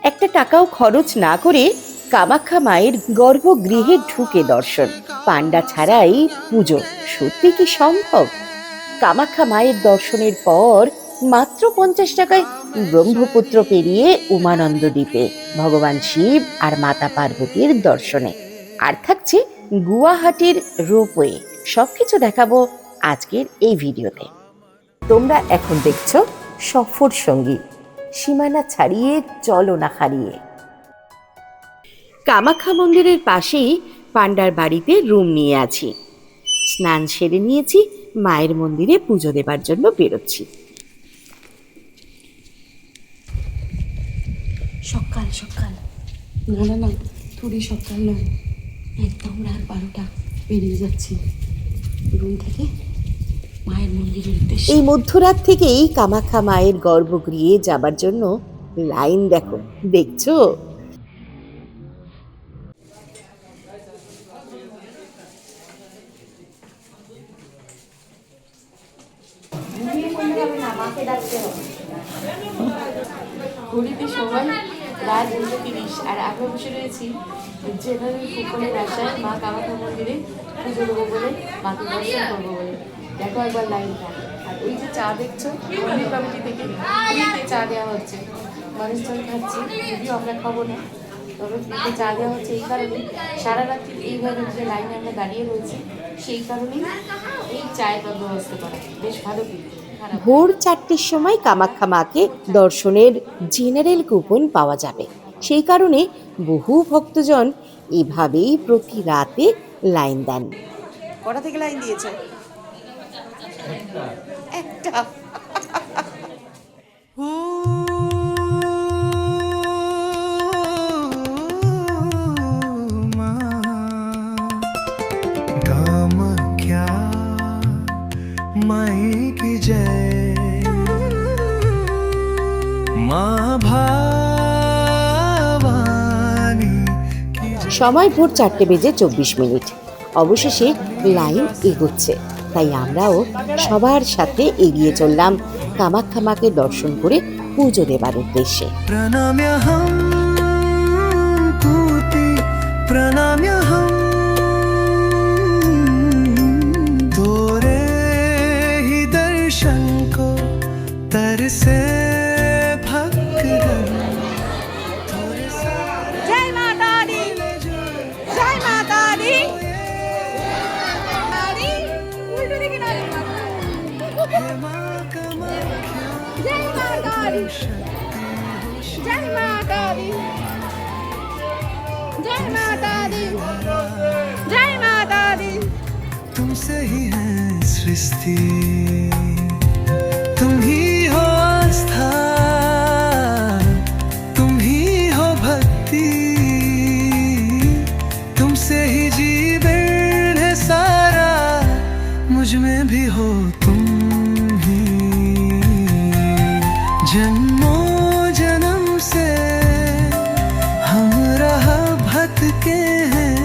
একটা টাকাও খরচ না করে কামাখ্যা মায়ের গর্ভগৃহে ঢুকে দর্শন, পান্ডা ছাড়াই পুজো, সত্যি কি সম্ভব? কামাখ্যা মায়ের দর্শনের পর মাত্র 50 টাকায় ব্রহ্মপুত্র পেরিয়ে উমানন্দ দ্বীপে ভগবান শিব আর মাতা পার্বতীর দর্শনে। আর থাকছে গুয়াহাটির রোপওয়ে। সবকিছু দেখাবো আজকের এই ভিডিওতে। তোমরা এখন দেখছো সফর সঙ্গী, সীমানা ছাড়িয়ে চলো না হারিয়ে। কামাখ্যা মন্দিরের পাশেই পান্ডার বাড়িতে রুম নিয়ে আছি। স্নান সেরে নিয়েছি, মায়ের মন্দিরে পুজো দেবার জন্য বেরোচ্ছি। সকাল সকাল না থোড়ি সকাল নয়, একদম রাত 12টা বেরিয়ে যাচ্ছি রুম থেকে মায়ের মন্দিরের উদ্দেশ্যে। এই মধ্যরাত থেকেই কামাখ্যা মায়ের গর্ভগৃহে যাবার জন্য লাইন দেখো, দেখছো? ঘড়িতে সময় রাত 2:30 আর আমরা বসে রয়েছি জেনারেল কুপনের আশায় মা কামাখ্যা মন্দিরে পুজো দেবো বলে, মাকে দর্শন করবো বলে। দেখো একবার লাইনটা। আর ওই যে চা দেখছো, মন্দির কমিটি থেকে ফ্রিতে চা দেওয়া হচ্ছে, মানুষজন খাচ্ছে, যদিও আমরা খাবো না, তবে ফ্রিতে চা দেওয়া হচ্ছে। এই কারণেই সারা রাত্রি এইভাবে যে লাইনে আমরা দাঁড়িয়ে রয়েছি, সেই কারণেই এই চায়ের ব্যবস্থা করা। বেশ ভালো কিন্তু। ভোর 4টের সময় কামাখ্যা মাকে দর্শনের জেনারেল কুপন পাওয়া যাবে। সেই কারণে বহু ভক্তজন এভাবেই প্রতি রাতে লাইন দেন। কটা থেকে লাইন দিয়েছে? একটা। कामाख्या माई की जय, माँ भवानी की जय। সময় ভোর 4:24। অবশেষে লাইন এগোচ্ছে, তাই আমরাও সবার সাথে এগিয়ে চললাম কামাখ্যা মাকে দর্শন করে পুজো দেবার উদ্দেশ্যে। प्रणाम्यहं पूति प्रणाम्यहं तोरे ही दर्शन को तरसे भक्तगण। जय माता दी, जय माता दी। उल्टे दिखे ना। जय माता दी, जय माता दी, जय माता दी, जय माता दी। तुमसे ही है सृष्टि, तुम ही हो आस्था, तुम ही हो भक्ति, तुमसे ही जीवन है सारा, मुझ में भी हो तुम ही। जन्मों जन्म से हम रहा भटके हैं,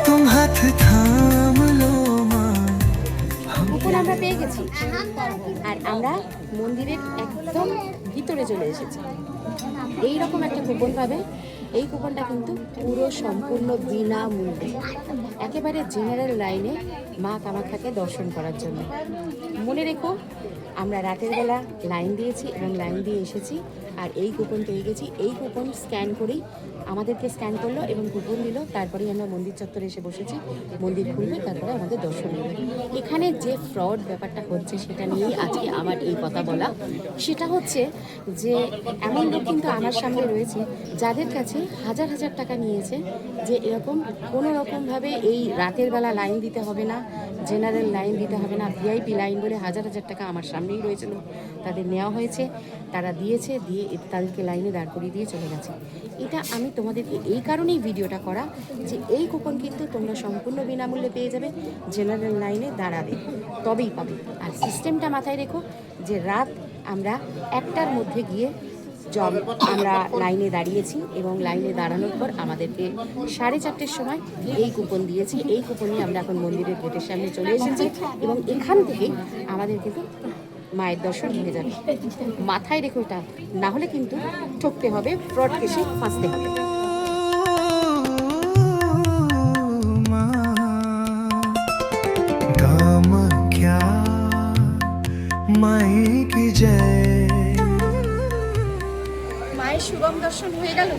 तुम हाथ थाम लो माँ। কুপন আমরা পেয়ে গেছি আর আমরা মন্দিরের একদম ভিতরে চলে এসেছি। এই রকম একটা কুপন পাবে। এই কুপনটা কিন্তু পুরো সম্পূর্ণ বিনামূল্যে, একেবারে জেনারেল লাইনে মা কামাখ্যাকে দর্শন করার জন্য। মনে রেখো, আমরা রাতের বেলা লাইন দিয়েছি এবং লাইন দিয়ে এসেছি আর এই কুপন পেয়ে গেছি। এই কুপন স্ক্যান করেই আমাদেরকে স্ক্যান করলো এবং কুপন দিল, তারপরেই আমরা মন্দির চত্বরে এসে বসেছি। মন্দির খুলবে, তারপরে আমাদের দর্শন নেবে। এখানে যে ফ্রড ব্যাপারটা হচ্ছে সেটা নিয়েই আজকে আমার এই কথা বলা। সেটা হচ্ছে যে এমন লোক কিন্তু আমার সামনে রয়েছে যাদের কাছে হাজার হাজার টাকা নিয়েছে যে এরকম কোনো রকমভাবে এই রাতের বেলা লাইন দিতে হবে না, জেনারেল লাইন দিতে হবে না, ভিআইপি লাইন বলে হাজার হাজার টাকা আমার সামনেই রয়েছিল, তাদের নেওয়া হয়েছে, তারা দিয়েছে, দিয়ে তাদেরকে লাইনে দাঁড় করিয়ে দিয়ে চলে গেছে। এটা আমি তোমাদেরকে এই কারণেই ভিডিওটা করা যে এই কুপন কিন্তু তোমরা সম্পূর্ণ বিনামূল্যে পেয়ে যাবে। জেনারেল লাইনে দাঁড়াবে তবেই পাবে। আর সিস্টেমটা মাথায় রেখো যে রাত আমরা 1টার মধ্যে গিয়ে আমরা লাইনে দাঁড়িয়েছি এবং লাইনে দাঁড়ানোর পর আমাদেরকে 4:30-র সময় এই কুপন দিয়েছি। এই কুপন নিয়ে আমরা এখন মন্দিরের গেটের সামনে চলে এসেছি এবং এখান থেকে আমাদের কিন্তু মায়ের দর্শন হয়ে যাবে। মাথায় রেখো এটা, না হলে কিন্তু ঠকতে হবে, ফ্রড কেসে ফাঁসতে হবে। कामाख्या माई की जय। মায়ের শুভম দর্শন হয়ে গেল।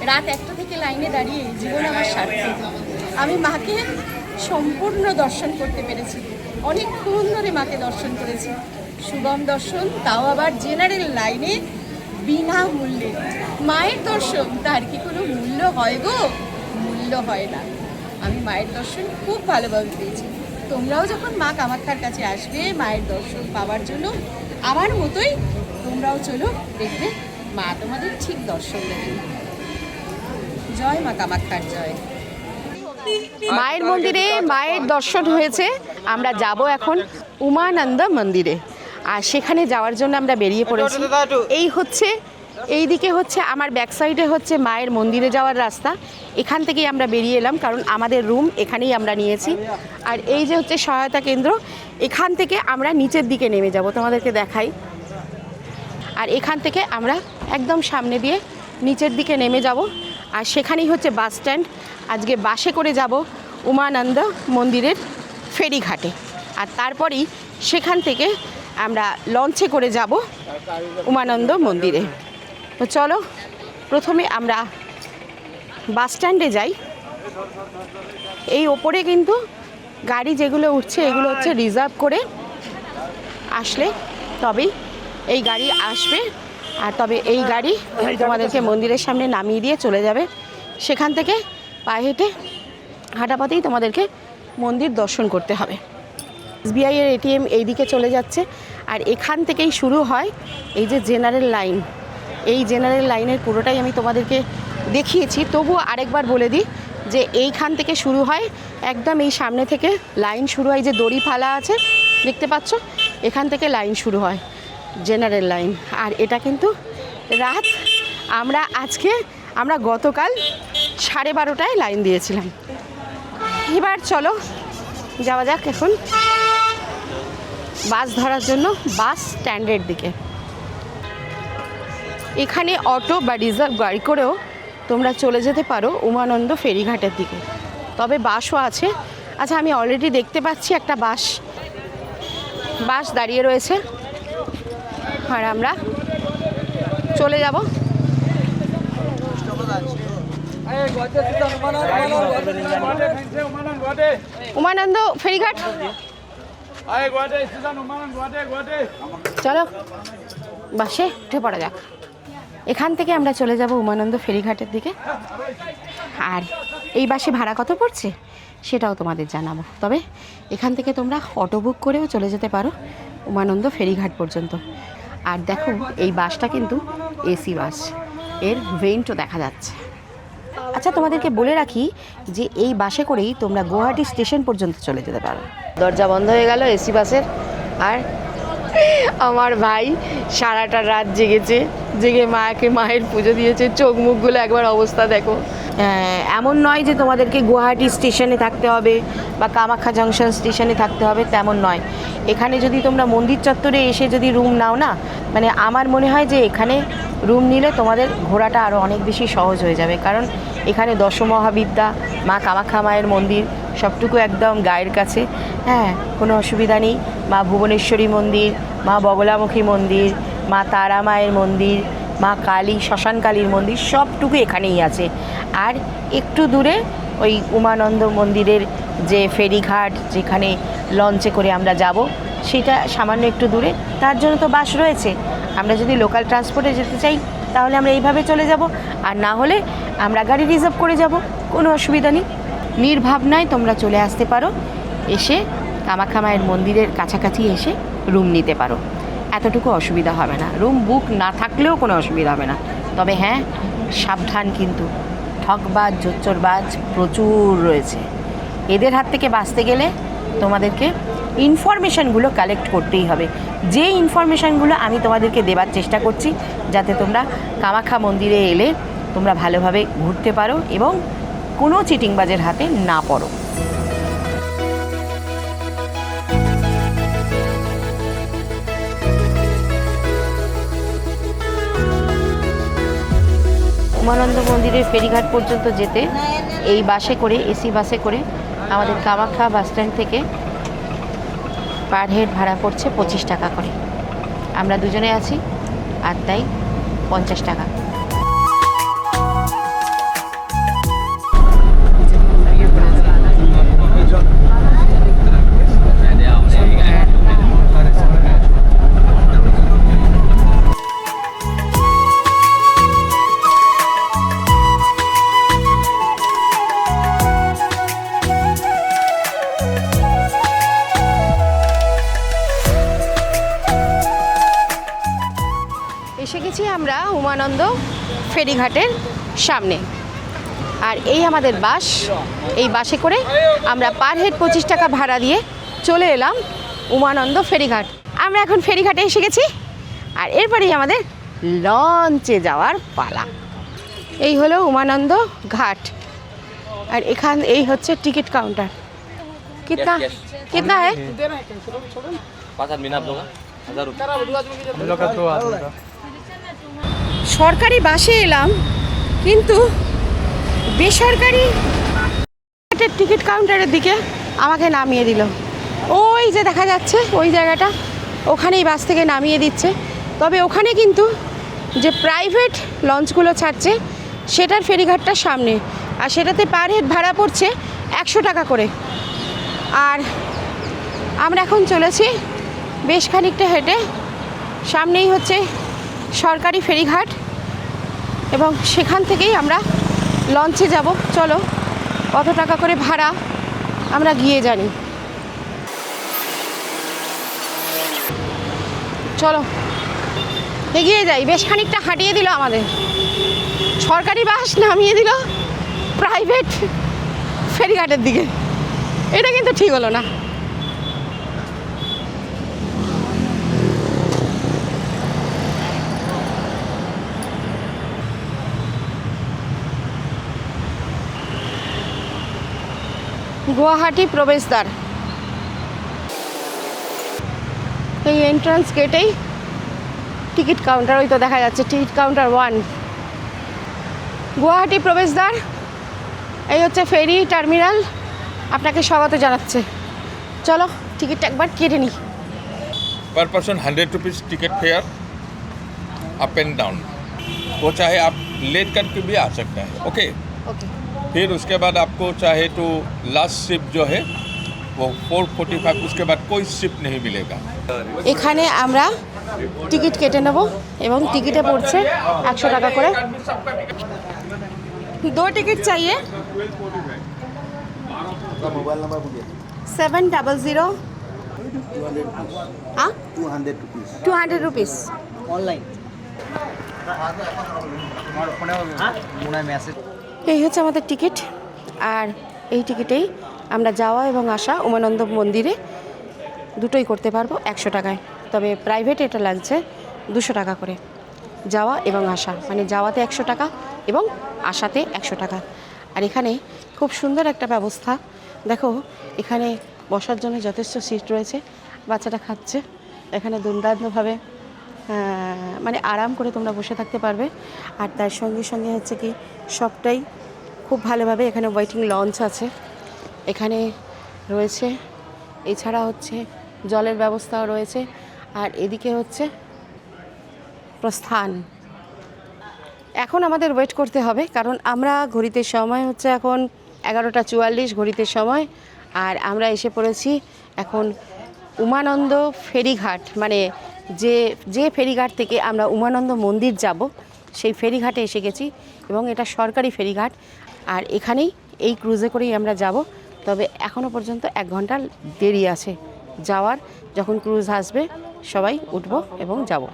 রাত 1টা থেকে লাইনে দাঁড়িয়ে জীবন আমার সার্থক। আমি মাকে সম্পূর্ণ দর্শন করতে পেরেছি। অনেকক্ষণ ধরে মাকে দর্শন করেছি। শুভম দর্শন, তাও আবার জেনারেল লাইনে, বিনামূল্যে। মায়ের দর্শন তার কি কোনো মূল্য হয় গো? মূল্য হয় না। আমি মায়ের দর্শন খুব ভালোভাবে পেয়েছি। তোমরাও যখন মা কামাখ্যার কাছে আসবে মায়ের দর্শন পাওয়ার জন্য, আমার মতোই তোমরাও চলো, দেখবে মা তোমাদের ঠিক দর্শন দেবেন। জয় মা কামাখ্যার জয়। মায়ের মন্দিরে মায়ের দর্শন হয়েছে। আমরা যাব এখন উমানন্দ মন্দিরে, আর সেখানে যাওয়ার জন্য আমরা বেরিয়ে পড়েছি। এই হচ্ছে, এই দিকে হচ্ছে আমার ব্যাক সাইডে হচ্ছে মায়ের মন্দিরে যাওয়ার রাস্তা। এখান থেকেই আমরা বেরিয়ে এলাম, কারণ আমাদের রুম এখানেই আমরা নিয়েছি। আর এই যে হচ্ছে সহায়তা কেন্দ্র, এখান থেকে আমরা নিচের দিকে নেমে যাব, তোমাদেরকে দেখাই। আর এখান থেকে আমরা একদম সামনে দিয়ে নিচের দিকে নেমে যাব, আর সেখানেই হচ্ছে বাস স্ট্যান্ড। আজকে বাসে করে যাব উমানন্দ মন্দিরের ফেরিঘাটে, আর তারপরেই সেখান থেকে আমরা লঞ্চে করে যাব উমানন্দ মন্দিরে। তো চলো প্রথমে আমরা বাস স্ট্যান্ডে যাই। এই ওপরে কিন্তু গাড়ি যেগুলো উঠছে এগুলো হচ্ছে রিজার্ভ করে আসলে তবেই এই গাড়ি আসবে, আর তবে এই গাড়ি তোমাদেরকে মন্দিরের সামনে নামিয়ে দিয়ে চলে যাবে। সেখান থেকে পায়ে হেঁটে হাঁটাপথেই তোমাদেরকে মন্দির দর্শন করতে হবে। এসবিআই এর এটিএম এই দিকে চলে যাচ্ছে, আর এখান থেকেই শুরু হয় এই যে জেনারেল লাইন। এই জেনারেল লাইনের পুরোটাই আমি তোমাদেরকে দেখিয়েছি, তবুও আরেকবার বলে দিই যে এইখান থেকে শুরু হয়, একদম এই সামনে থেকে লাইন শুরু হয়। যে দড়ি ফালা আছে দেখতে পাচ্ছ, এখান থেকে লাইন শুরু হয় জেনারেল লাইন। আর এটা কিন্তু রাত, আমরা গতকাল 12:30টায় লাইন দিয়েছিলাম। এবার চলো যাওয়া যাক এখন বাস ধরার জন্য বাস স্ট্যান্ডের দিকে। এখানে অটো বা রিজার্ভ গাড়ি করেও তোমরা চলে যেতে পারো উমানন্দ ফেরিঘাটের দিকে, তবে বাসও আছে। আচ্ছা, আমি অলরেডি দেখতে পাচ্ছি একটা বাস দাঁড়িয়ে রয়েছে, আর আমরা চলে যাব। উমানন্দ ফেরিঘাট, চলো বাসে উঠে পড়া যাক। এখান থেকে আমরা চলে যাব উমানন্দ ফেরিঘাটের দিকে। আর এই বাসে ভাড়া কত পড়ছে সেটাও তোমাদের জানাবো। তবে এখান থেকে তোমরা অটো বুক করেও চলে যেতে পারো উমানন্দ ফেরিঘাট পর্যন্ত। আর দেখো এই বাসটা কিন্তু এসি বাস, এর ভেন্টও দেখা যাচ্ছে। আচ্ছা, তোমাদেরকে বলে রাখি যে এই বাসে করেই তোমরা গুয়াহাটি স্টেশন পর্যন্ত চলে যেতে পারো। দরজা বন্ধ হয়ে গেল এসি বাসের, আর আমার ভাই সারাটা রাত জেগে মায়ের পুজো দিয়েছে। চোখ মুখগুলো একবার অবস্থা দেখো। এমন নয় যে তোমাদেরকে গুয়াহাটি স্টেশনে থাকতে হবে বা কামাখ্যা জংশন স্টেশনে থাকতে হবে, তেমন নয়। এখানে যদি তোমরা মন্দির চত্বরে এসে যদি রুম নাও না, মানে আমার মনে হয় যে এখানে রুম নিলে তোমাদের ঘোরাটা আরও অনেক বেশি সহজ হয়ে যাবে। কারণ এখানে দশমহাবিদ্যা, মা কামাখ্যা মায়ের মন্দির সবটুকু একদম গায়ের কাছে। হ্যাঁ, কোনো অসুবিধা নেই। মা ভুবনেশ্বরী মন্দির, মা বগলামুখী মন্দির, মা তারা মায়ের মন্দির, মা কালী, শ্মশান কালীর মন্দির সবটুকু এখানেই আছে। আর একটু দূরে ওই উমানন্দ মন্দিরের যে ফেরিঘাট, যেখানে লঞ্চে করে আমরা যাব, সেটা সামান্য একটু দূরে। তার জন্য তো বাস রয়েছে। আমরা যদি লোকাল ট্রান্সপোর্টে যেতে চাই তাহলে আমরা এইভাবে চলে যাব, আর না হলে আমরা গাড়ি রিজার্ভ করে যাব, কোনো অসুবিধা নেই। নির্ভাবনায় তোমরা চলে আসতে পারো, এসে কামাখ্যা মায়ের মন্দিরের কাছাকাছি এসে রুম নিতে পারো, এতটুকু অসুবিধা হবে না। রুম বুক না থাকলেও কোনো অসুবিধা হবে না। তবে হ্যাঁ, সাবধান, কিন্তু ঠকবাজ জোচ্চরবাজ প্রচুর রয়েছে। এদের হাত থেকে বাঁচতে গেলে তোমাদেরকে ইনফরমেশানগুলো কালেক্ট করতেই হবে। যে ইনফরমেশানগুলো আমি তোমাদেরকে দেবার চেষ্টা করছি, যাতে তোমরা কামাখ্যা মন্দিরে এলে তোমরা ভালোভাবে ঘুরতে পারো এবং কোনো চিটিংবাজের হাতে না পড়ো। উমানন্দ মন্দিরের ফেরিঘাট পর্যন্ত যেতে এই বাসে করে, এসি বাসে করে আমাদের কামাখ্যা বাস স্ট্যান্ড থেকে পার হেড ভাড়া পড়ছে 25 টাকা করে। আমরা দুজনে আছি আর তাই 50 টাকা। এসে গেছি আমরা উমানন্দ ফেরিঘাটের সামনে। আর এই আমাদের বাস, এই বাসে করে আমরা পার হেড 25 টাকা ভাড়া দিয়ে চলে এলাম উমানন্দ ফেরিঘাট। আমরা এখন ফেরিঘাটে এসে গেছি আর এরপরেই আমাদের লঞ্চে যাওয়ার পালা। এই হলো উমানন্দ ঘাট আর এই হচ্ছে টিকিট কাউন্টার। কিतना कितना है? 5 आदमी ना आप लोग 1000 रुपये। সরকারি বাসে এলাম কিন্তু বেসরকারি টিকিট কাউন্টারের দিকে আমাকে নামিয়ে দিল। ওই যে দেখা যাচ্ছে ওই জায়গাটা, ওখানেই বাস থেকে নামিয়ে দিচ্ছে। তবে ওখানে কিন্তু যে প্রাইভেট লঞ্চগুলো ছাড়ছে সেটার ফেরিঘাটটার সামনে, আর সেটাতে পার হেড ভাড়া পড়ছে 100 টাকা করে। আর আমরা এখন চলেছি বেশ খানিকটা হেঁটে, সামনেই হচ্ছে সরকারি ফেরিঘাট এবং সেখান থেকেই আমরা লঞ্চে যাব। চলো কত টাকা করে ভাড়া আমরা গিয়ে জানি। চলো এগিয়ে যাই। বেশ খানিকটা হাঁটিয়ে দিল আমাদের, সরকারি বাস নামিয়ে দিল প্রাইভেট ফেরিঘাটের দিকে। এটা কিন্তু ঠিক হলো না। গুয়াহাটি প্রবেশদ্বার, এই এন্ট্রান্স গেটেই টিকিট কাউন্টার। ওই তো দেখা যাচ্ছে টিকিট কাউন্টার 1, গুয়াহাটি প্রবেশদ্বার। এই হচ্ছে ফেরি টার্মিনাল, আপনাকে স্বাগত জানাচ্ছে। চলো টিকিটটা একবার কেটে নিই। पर person 100 rupees ticket fair up and down. वो चाहे आप लेट करके भी आ सकते हैं। ओके, ওকে, फिर उसके बाद आपको चाहे तो लास्ट शिप जो है वो 4:45, उसके बाद कोई शिप नहीं मिलेगा। এখানে আমরা টিকিট কেটে নেব এবং টিকিটে পড়ছে 100 টাকা করে। 2 टिकट चाहिए। मोबाइल नंबर बोलिए। 700 हाँ 200 रुपीस 200 रुपीस। Online message. এই হচ্ছে আমাদের টিকিট, আর এই টিকিটেই আমরা যাওয়া এবং আসা উমানন্দ মন্দিরে দুটোই করতে পারবো 100 টাকায়। তবে প্রাইভেট এটা লাগছে 200 টাকা করে, যাওয়া এবং আসা, মানে যাওয়াতে 100 টাকা এবং আসাতে 100 টাকা। আর এখানে খুব সুন্দর একটা ব্যবস্থা, দেখো এখানে বসার জন্য যথেষ্ট সিট রয়েছে। বাচ্চাটা খাচ্ছে, এখানে দুর্দান্তভাবে মানে আরাম করে তোমরা বসে থাকতে পারবে। আর তার সঙ্গে সঙ্গে হচ্ছে কি সবটাই খুব ভালোভাবে, এখানে ওয়েটিং লঞ্চ আছে, এখানে রয়েছে, এছাড়া হচ্ছে জলের ব্যবস্থাও রয়েছে। আর এদিকে হচ্ছে প্রস্থান। এখন আমাদের ওয়েট করতে হবে, কারণ আমরা ঘড়িতে সময় হচ্ছে এখন 11টা 44 ঘড়িতে সময়। আর আমরা এসে পড়েছি এখন উমানন্দ ফেরিঘাট, মানে যে ফেরিঘাট থেকে আমরা উমানন্দ মন্দির যাব সেই ফেরিঘাটে এসে গেছি এবং এটা সরকারি ফেরিঘাট। আর এখানেই এই ক্রুজে করেই আমরা যাব। তবে এখনও পর্যন্ত 1 ঘন্টা দেরি আছে যাওয়ার। যখন ক্রুজ আসবে সবাই উঠব এবং যাব।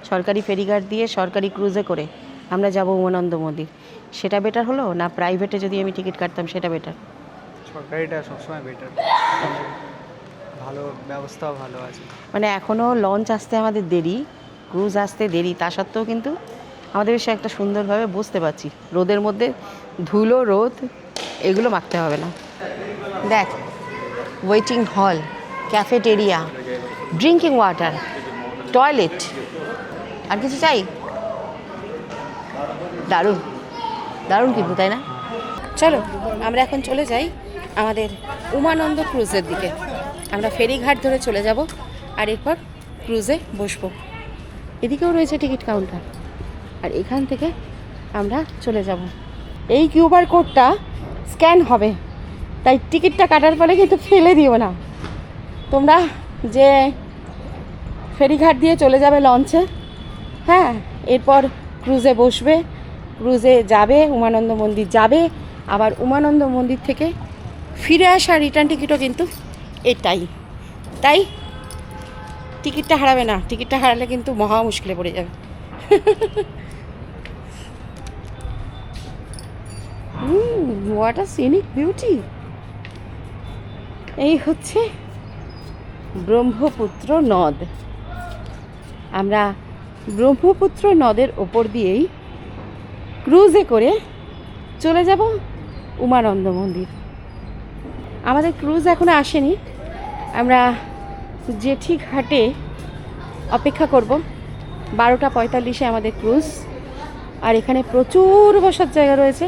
সরকারি ফেরিঘাট দিয়ে সরকারি ক্রুজে করে আমরা যাব উমানন্দ মন্দির। সেটা বেটার হলো না প্রাইভেটে যদি আমি টিকিট কাটতাম সেটা বেটার? সরকারিটা সবসময় বেটার, ভালো ব্যবস্থাও ভালো আছে। মানে এখনও লঞ্চ আসতে আমাদের দেরি, ক্রুজ আসতে দেরি, তা সত্ত্বেও কিন্তু আমাদের বেশ একটা সুন্দরভাবে বুঝতে পারছি। রোদের মধ্যে ধুলো, রোদ, এগুলো মাখতে হবে না। দেখ, ওয়েটিং হল, ক্যাফেটেরিয়া, ড্রিঙ্কিং ওয়াটার, টয়লেট, আর কিছু চাই? দারুণ। দারুণ কিন্তু, তাই না? চলো আমরা এখন চলে যাই আমাদের উমানন্দ ক্রুজের দিকে। আমরা ফেরিঘাট ধরে চলে যাব আর এরপর ক্রুজে বসবো। এদিকেও রয়েছে টিকিট কাউন্টার, আর এখান থেকে আমরা চলে যাব। এই কিউআর কোডটা স্ক্যান হবে, তাই টিকিটটা কাটার পরে কিন্তু ফেলে দিও না। তোমরা যে ফেরিঘাট দিয়ে চলে যাবে লঞ্চে, হ্যাঁ, এরপর ক্রুজে বসবে, ক্রুজে যাবে, উমানন্দ মন্দির যাবে, আবার উমানন্দ মন্দির থেকে ফিরে আসা রিটার্ন টিকিটও কিন্তু এটাই। তাই টিকিটটা হারাবে না, টিকিটটা হারালে কিন্তু মহা মুশকিলে পড়ে যাবে। What a scenic beauty! এই হচ্ছে ব্রহ্মপুত্র নদ। আমরা ব্রহ্মপুত্র নদের ওপর দিয়েই ক্রুজে করে চলে যাব উমানন্দ মন্দির। আমাদের ক্রুজ এখনো আসেনি, আমরা জেঠি ঘাটে অপেক্ষা করব। 12:45 আমাদের ক্রুজ, আর এখানে প্রচুর বসার জায়গা রয়েছে।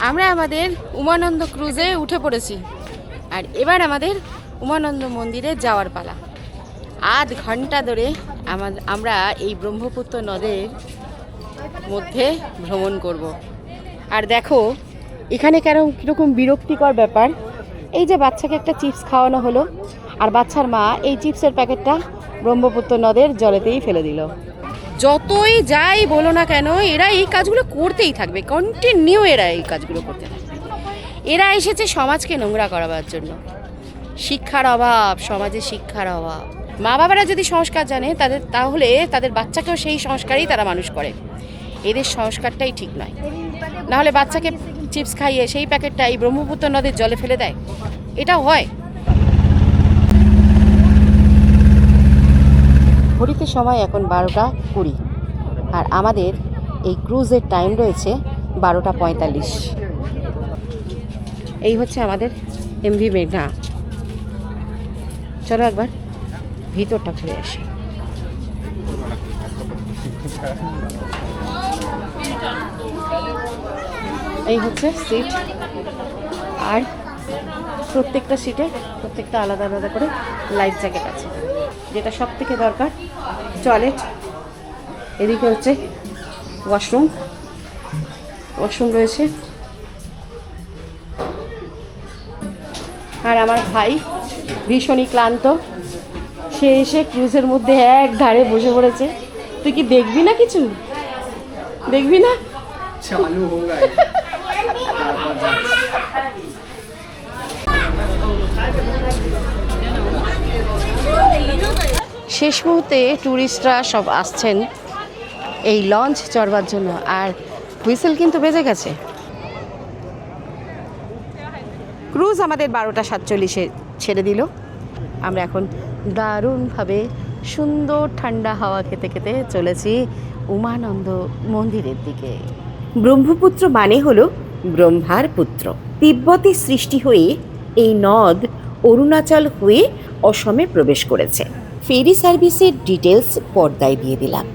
আমরা আমাদের উমানন্দ ক্রুজে উঠে পড়েছি, আর এবার আমাদের উমানন্দ মন্দিরে যাওয়ার পালা। আধ ঘন্টা ধরে আমরা এই ব্রহ্মপুত্র নদের মধ্যে ভ্রমণ করব। আর দেখো এখানে কীরকম বিরক্তিকর ব্যাপার, এই যে বাচ্চাকে একটা চিপস খাওয়ানো হলো, আর বাচ্চার মা এই চিপসের প্যাকেটটা ব্রহ্মপুত্র নদের জলেতেই ফেলে দিল। যতই যাই বলো না কেন, এরা এই কাজগুলো করতেই থাকবে, কন্টিনিউ এরা এই কাজগুলো করতে থাকবে। এরা এসেছে সমাজকে নোংরা করাবার জন্য। শিক্ষার অভাব, সমাজে শিক্ষার অভাব। মা বাবারা যদি সংস্কার জানে তাহলে তাদের বাচ্চাকেও সেই সংস্কারেই তারা মানুষ করে। এদের সংস্কারটাই ঠিক নয়। নাহলে বাচ্চাকে চিপস খাইয়ে সেই প্যাকেটটা এই ব্রহ্মপুত্র নদের জলে ফেলে দেয়, এটাও হয়। ঘড়িতে সময় এখন 12:20, আর আমাদের এই ক্রুজের টাইম রয়েছে 12:45। এই হচ্ছে আমাদের এমভি মেঘনা। চলো একবার ভিতরটা ঘুরে আসি। এই হচ্ছে সিট, আর প্রত্যেকটা সিটে প্রত্যেকটা আলাদা আলাদা করে লাইফ জ্যাকেট আছে, যেটা সব থেকে দরকার। টয়লেট, এদিকে হচ্ছে ওয়াশরুম রয়েছে। আর আমার ভাই ভীষণই ক্লান্ত, সে এসে ক্রুজের মধ্যে এক ধারে বসে পড়েছে। তুই কি দেখবি না, কিছু দেখবি না? চালু হোগা। শেষ মুহূর্তে ট্যুরিস্টরা সব আসছেন এই লঞ্চ চড়বার জন্য, আর হুইসেল কিন্তু বেজে গেছে। ক্রুজ আমাদের 12:47 ছেড়ে দিল। আমরা এখন দারুণভাবে সুন্দর ঠান্ডা হাওয়া খেতে খেতে চলেছি উমানন্দ মন্দিরের দিকে। ব্রহ্মপুত্র মানে হলো ব্রহ্মার পুত্র। তিব্বতে সৃষ্টি হয়ে এই নদ অরুণাচল হয়ে অসমে প্রবেশ করেছে। ফেরি সার্ভিসের ডিটেলস পর্দায় দিয়ে দিলাম।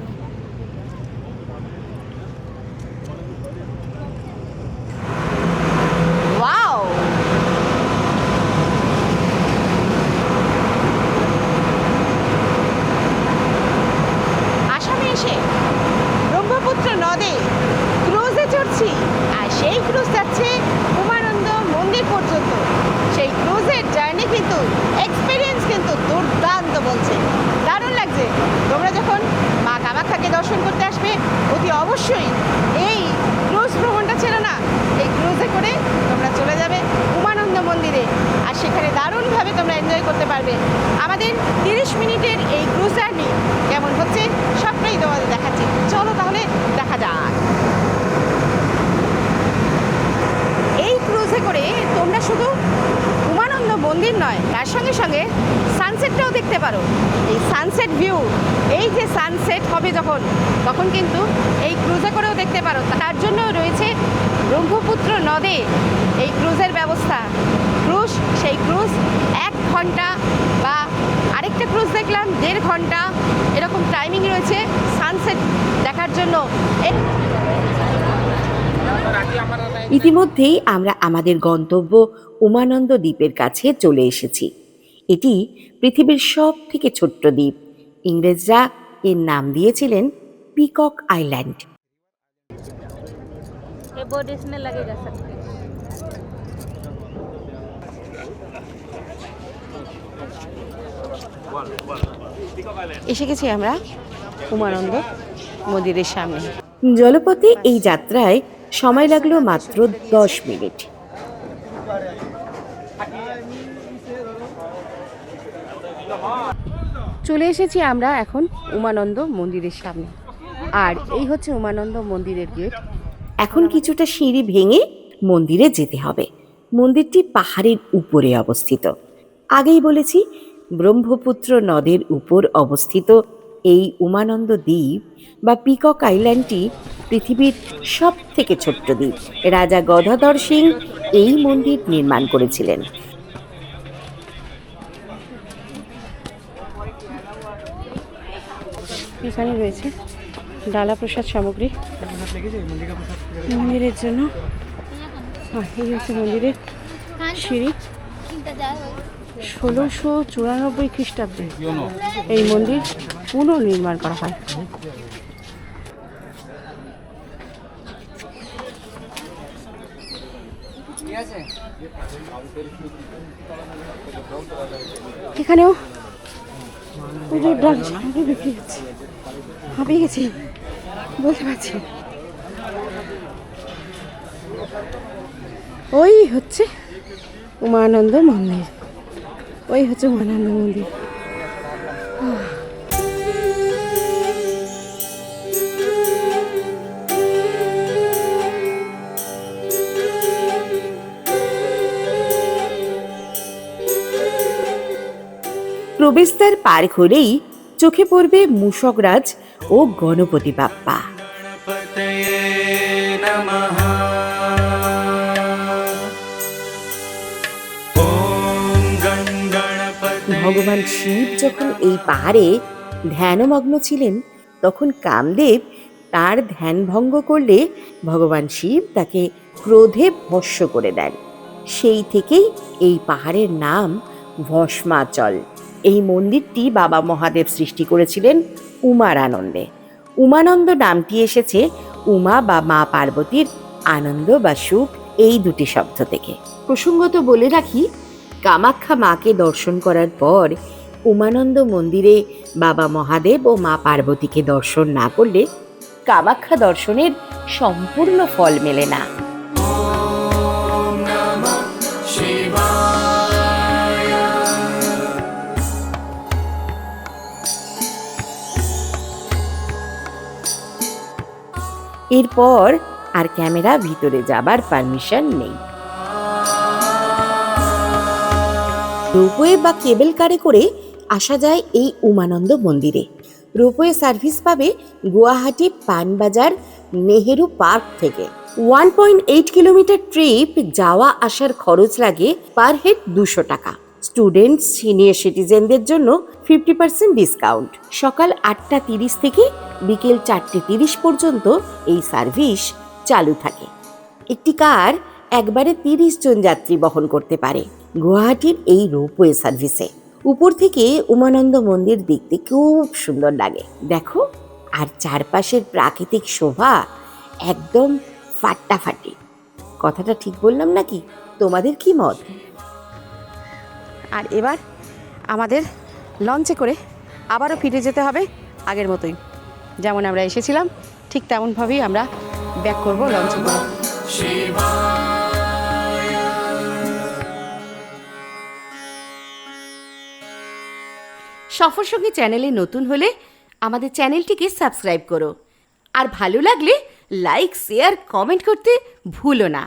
আসামে এসে ব্রহ্মপুত্র নদে ক্রুজে চড়ছি, আর সেই ক্রুজ যাচ্ছে উমানন্দ মন্দির পর্যন্ত। সেই ক্রুজের জার্নি কিন্তু এক্সপিরিয়েন্স কিন্তু দুর্দান্ত বলছে, দারুণ লাগছে। তোমরা যখন মা কামাখ্যাকে দর্শন করতে আসবে, অতি অবশ্যই এই ক্রুজ ভ্রমণটা ছিল না, এই ক্রুজে করে তোমরা চলে যাবে উমানন্দ মন্দিরে, আর সেখানে দারুণভাবে তোমরা এনজয় করতে পারবে। আমাদের 30 মিনিটের ক্রুজ জার্নি কেমন হচ্ছে সবটাই তোমাদের দেখাচ্ছি। চলো তাহলে দেখা যাক। এই ক্রুজে করে তোমরা শুধু উমানন্দ মন্দির নয়, তার সঙ্গে সঙ্গে সানসেটটাও দেখতে পারো। এই সানসেট ভিউ, এই যে সানসেট হবে যখন, তখন কিন্তু এই ক্রুজে করেও দেখতে পারো। তার জন্য রয়েছে ব্রহ্মপুত্র নদে এই ক্রুজের ব্যবস্থা। ক্রুজ, সেই ক্রুজ 1 ঘন্টা বা আরেকটা ক্রুজ দেখলাম 1.5 ঘন্টা, এরকম টাইমিং রয়েছে সানসেট দেখার জন্য। ইতিমধ্যেই আমরা আমাদের গন্তব্য উমানন্দ দ্বীপের কাছে চলে এসেছি। এটি পৃথিবীর সব থেকে ছোট্ট দ্বীপ। ইংরেজরা এর নাম দিয়েছিলেন পিকক আইল্যান্ড। এসে গেছি আমরা উমানন্দ মন্দিরের সামনে। জলপথে এই যাত্রায় সময় লাগলো মাত্র 10 মিনিট। চলে এসেছি আমরা এখন উমানন্দ মন্দিরের সামনে, আর এই হচ্ছে উমানন্দ মন্দিরের গেট। এখন কিছুটা সিঁড়ি ভেঙে মন্দিরে যেতে হবে। মন্দিরটি পাহাড়ের উপরে অবস্থিত। আগেই বলেছি, ব্রহ্মপুত্র নদের উপর অবস্থিত এই উমানন্দ দ্বীপ বা পিকক আইল্যান্ডটি পৃথিবীর সব থেকে ছোট্ট দ্বীপ। রাজা গদাধর সিং এই মন্দির নির্মাণ করেছিলেন। এখানে রয়েছে ডালা প্রসাদ সামগ্রী মন্দিরের জন্য। এই হচ্ছে মন্দিরের সিঁড়ি। 1694 খ্রিস্টাব্দে এই মন্দির পুনর্নির্মাণ করা হয়। এখানেও পুজোর ডাল সামগ্রী বিক্রি হচ্ছে। হাঁপিয়ে গেছি, বলতে পারছি। ওই হচ্ছে উমানন্দ মন্দির, ওই হচ্ছে উমানন্দ মন্দির। প্রবেশদ্বার পার হলেই চোখে পড়বে মূষকরাজ ও গণপতি বাপ্পা। ভগবান শিব যখন এই পাহাড়ে ধ্যানমগ্ন ছিলেন, তখন কামদেব তার ধ্যান ভঙ্গ করলে ভগবান শিব তাকে ক্রোধে ভস্ম করে দেন। সেই থেকেই এই পাহাড়ের নাম ভস্মাচল। এই মন্দিরটি বাবা মহাদেব সৃষ্টি করেছিলেন উমার আনন্দে। উমানন্দ নামটি এসেছে উমা বা মা পার্বতীর আনন্দ বা সুখ এই দুটি শব্দ থেকে। প্রসঙ্গত বলে রাখি, কামাখ্যা মাকে দর্শন করার পর উমানন্দ মন্দিরে বাবা মহাদেব ও মা পার্বতীকে দর্শন না করলে কামাখ্যা দর্শনের সম্পূর্ণ ফল মেলে না। এরপর আর ক্যামেরা ভিতরে যাবার পারমিশন নেই। রোপওয়ে বা কেবল কারে করে আসা যায় এই উমানন্দ মন্দিরে। রোপওয়ে সার্ভিস পাবে গুয়াহাটি পানবাজার নেহেরু পার্ক থেকে। 1.8 কিলোমিটার ট্রিপ যাওয়া আসার খরচ লাগে পার হেড 200 টাকা। স্টুডেন্ট, সিনিয়র সিটিজেনদের জন্য 50% ডিসকাউন্ট। সকাল 8:30 থেকে বিকেল 4:30 পর্যন্ত এই সার্ভিস চালু থাকে। একটি কার একবারে 30 জন যাত্রী বহন করতে পারে। গুয়াহাটির এই রোপওয়ে সার্ভিসে উপর থেকে উমানন্দ মন্দির দেখতে খুব সুন্দর লাগে, দেখো। আর চারপাশের প্রাকৃতিক শোভা একদম ফাটাফাটি। কথাটা ঠিক বললাম নাকি? তোমাদের কি মত? আর এবার আমাদের লঞ্চে করে আবারও ফিরে যেতে হবে আগের মতোই, যেমন আমরা এসেছিলাম ঠিক তেমনভাবেই আমরা ব্যাক করবো লঞ্চে করে। সফরসঙ্গী চ্যানেলে নতুন হলে আমাদের চ্যানেলটিকে সাবস্ক্রাইব করো আর ভালো লাগলে লাইক শেয়ার কমেন্ট করতে ভুলো না।